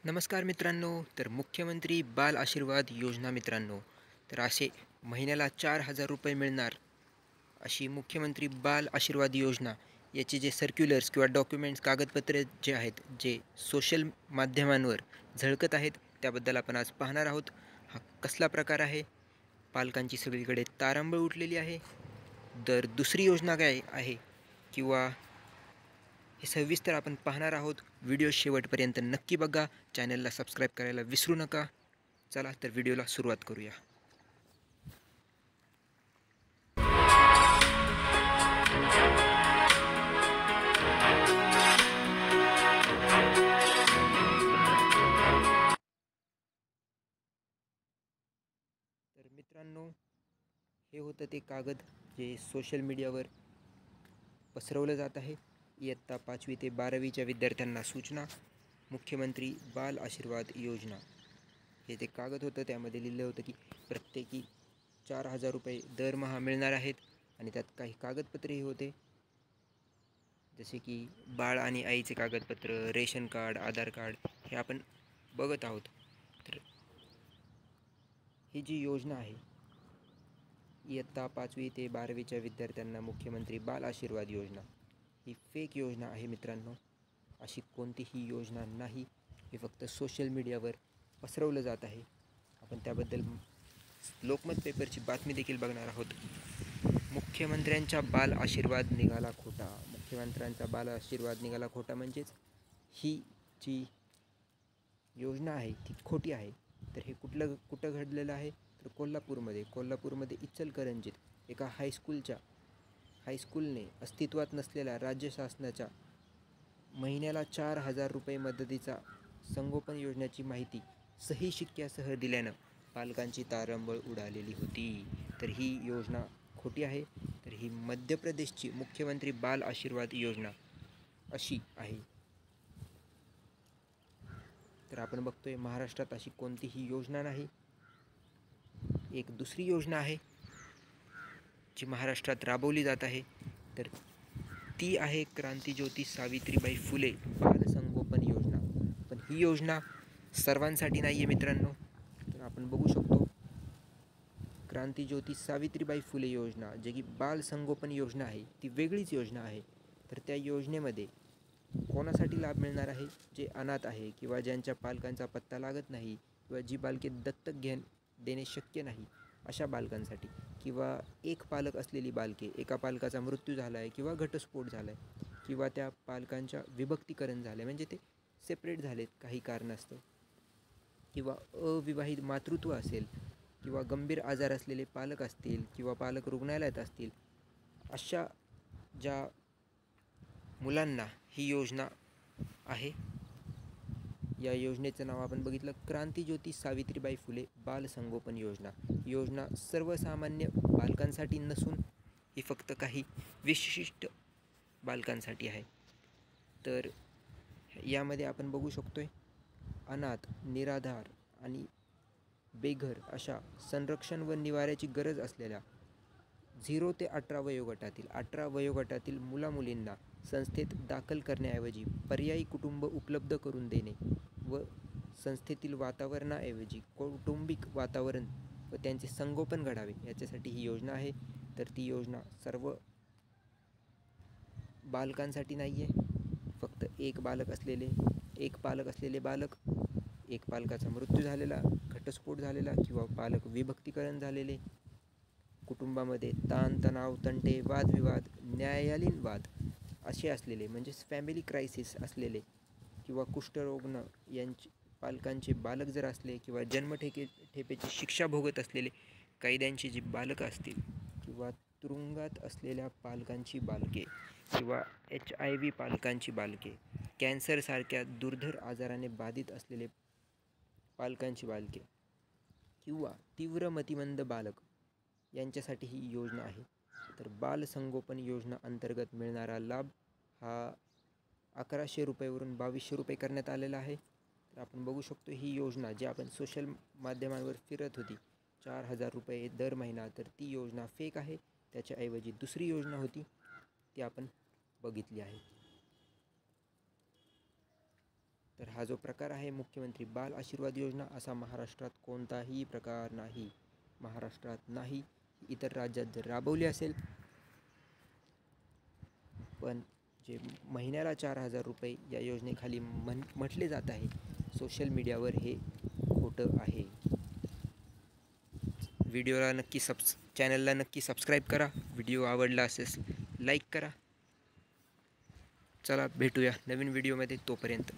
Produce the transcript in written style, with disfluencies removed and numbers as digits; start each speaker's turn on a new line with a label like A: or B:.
A: नमस्कार मित्रांनो. तर मुख्यमंत्री बाल आशीर्वाद योजना मित्रांनो, तर असे महिन्याला 4,000 रुपये मिळणार अशी मुख्यमंत्री बाल आशीर्वाद योजना याचे जे सर्क्युलर्स किंवा डॉक्युमेंट्स कागदपत्रे जे आहेत, जे सोशल माध्यमांवर झळकत आहेत, त्याबद्दल आपण आज पाहणार आहोत. हा कसला प्रकार आहे? पालकांची सगळीकडे तारांबळ उठलेली आहे. तर दुसरी योजना काय आहे किंवा हे सविस्तर आपण पाहणार आहोत. व्हिडिओ शेवटपर्यंत नक्की बघा. चॅनलला सबस्क्राईब करायला विसरू नका. चला तर व्हिडिओला सुरुवात करूया. तर मित्रांनो, हे होतं ते कागद जे सोशल मीडियावर पसरवलं जात आहे. इयत्ता 5वी ते 12वीच्या विद्यार्थ्यांना सूचना, मुख्यमंत्री बाल आशीर्वाद योजना हे ते कागद होतं. त्यामध्ये लिहिलं होतं की प्रत्येकी 4,000 रुपये दरमहा मिळणार आहेत आणि त्यात काही कागदपत्रेही होते, जसे की बाळ आणि आईचे कागदपत्र, रेशन कार्ड, आधार कार्ड हे आपण बघत आहोत. तर ही जी योजना आहे, इयत्ता 5वी ते 12वीच्या विद्यार्थ्यांना मुख्यमंत्री बाल आशीर्वाद योजना, ही फेक योजना आहे मित्रांनो. अशी कोणतीही योजना नाही. हे फक्त सोशल मीडियावर पसरवलं जात आहे. आपण त्याबद्दल लोकमत पेपरची बातमी देखील बघणार आहोत. मुख्यमंत्र्यांचा बाल आशीर्वाद निघाला खोटा. मुख्यमंत्र्यांचा बाल आशीर्वाद निघाला खोटा म्हणजेच ही जी योजना आहे ती खोटी आहे. तर हे कुठं घडलेलं आहे? तर कोल्हापूरमध्ये इचलकरंजीत एका हायस्कूलने अस्तित्वात नसलेल्या राज्य शासनाच्या महिन्याला 4,000 रुपये मदतीचा संगोपन योजनेची माहिती सही शिक्क्यासह दिल्यानं पालकांची तारंबळ उडालेली होती. तर ही योजना खोटी आहे. तर ही मध्य प्रदेशची मुख्यमंत्री बाल आशीर्वाद योजना अशी आहे. तर आपण बघतोय महाराष्ट्रात अशी कोणतीही योजना नाही. एक दुसरी योजना आहे जी महाराष्ट्रात राबवली जात आहे. तर ती आहे क्रांतीज्योती सावित्रीबाई फुले बाल संगोपन योजना. पण ही योजना सर्वांसाठी नाही आहे मित्रांनो. तर आपण बघू शकतो क्रांतीज्योती सावित्रीबाई फुले योजना, जे की बाल संगोपन योजना आहे, ती वेगळीच योजना आहे. तर त्या योजनेमध्ये कोणासाठी लाभ मिळणार आहे? जे अनाथ आहे किंवा ज्यांच्या पालकांचा पत्ता लागत नाही किंवा जी बालके दत्तक देणे शक्य नाही अशा बालकांसाठी, किंवा एक पालक असलेली बालके, एका पालकाचा मृत्यू झाला आहे किंवा घटस्फोट झाला आहे किंवा त्या पालकांच्या विभक्तीकरण झालं आहे, म्हणजे ते सेपरेट झालेत काही कारणास्तव, किंवा अविवाहित मातृत्व असेल किंवा गंभीर आजार असलेले पालक असतील किंवा पालक रुग्णालयात असतील, अशा ज्या मुलांना ही योजना आहे. या योजनेचं नाव आपण बघितलं, क्रांतीज्योती सावित्रीबाई फुले बाल संगोपन योजना. योजना सर्वसामान्य बालकांसाठी नसून ही फक्त काही विशिष्ट बालकांसाठी आहे. तर यामध्ये आपण बघू शकतोय अनाथ, निराधार आणि बेघर अशा संरक्षण व निवाऱ्याची गरज असलेल्या 0 ते 18 वयोगटातील मुलामुलींना संस्थेत दाखल करण्याऐवजी पर्यायी कुटुंब उपलब्ध करून देणे व संस्थेतील वातावरणाऐवजी कौटुंबिक वातावरण व त्यांचे संगोपन घडावे, याच्यासाठी ही योजना आहे. तर ती योजना सर्व बालकांसाठी नाही आहे. फक्त एक पालक असलेले बालक, एक पालकाचा मृत्यू झालेला, घटस्फोट झालेला किंवा पालक विभक्तीकरण झालेले, कुटुंबामध्ये ताणतणाव, तंटे, वादविवाद, न्यायालयीन वाद असे असलेले, म्हणजेच फॅमिली क्रायसिस असलेले, किंवा कुष्ठरोग्ण यांची पालकांचे बालक जर असले, किंवा जन्मठेपेची शिक्षा भोगत असलेले कैद्यांची जी बालकं असतील, किंवा तुरुंगात असलेल्या पालकांची बालके, किंवा HIV पालकांची बालके, कॅन्सरसारख्या दुर्धर आजाराने बाधित असलेले पालकांची बालके, किंवा तीव्र मतिमंद बालक यांच्यासाठी ही योजना आहे. तर बाल संगोपन योजना अंतर्गत मिळणारा लाभ हा 1,100 रुपयेवरून 2,200 रुपये करण्यात आलेला आहे. तर आपण बघू शकतो ही योजना जी आपण सोशल माध्यमांवर फिरत होती, 4,000 रुपये दर महिना, तर ती योजना फेक आहे. त्याच्याऐवजी दुसरी योजना होती, ती आपण बघितली आहे. तर हा जो प्रकार आहे मुख्यमंत्री बाल आशीर्वाद योजना, असा महाराष्ट्रात कोणताही प्रकार नाही. महाराष्ट्रात नाही. इतर राज्यात जर राबवली असेल, पण जे महिन्याला 4,000 रुपये या योजनेखाली म्हटले जात आहे सोशल मीडियावर, हे खोटं आहे. व्हिडिओला नक्की चॅनलला नक्की सबस्क्राईब करा. व्हिडिओ आवडला असेल लाईक करा. चला भेटूया नवीन व्हिडिओमध्ये. तोपर्यंत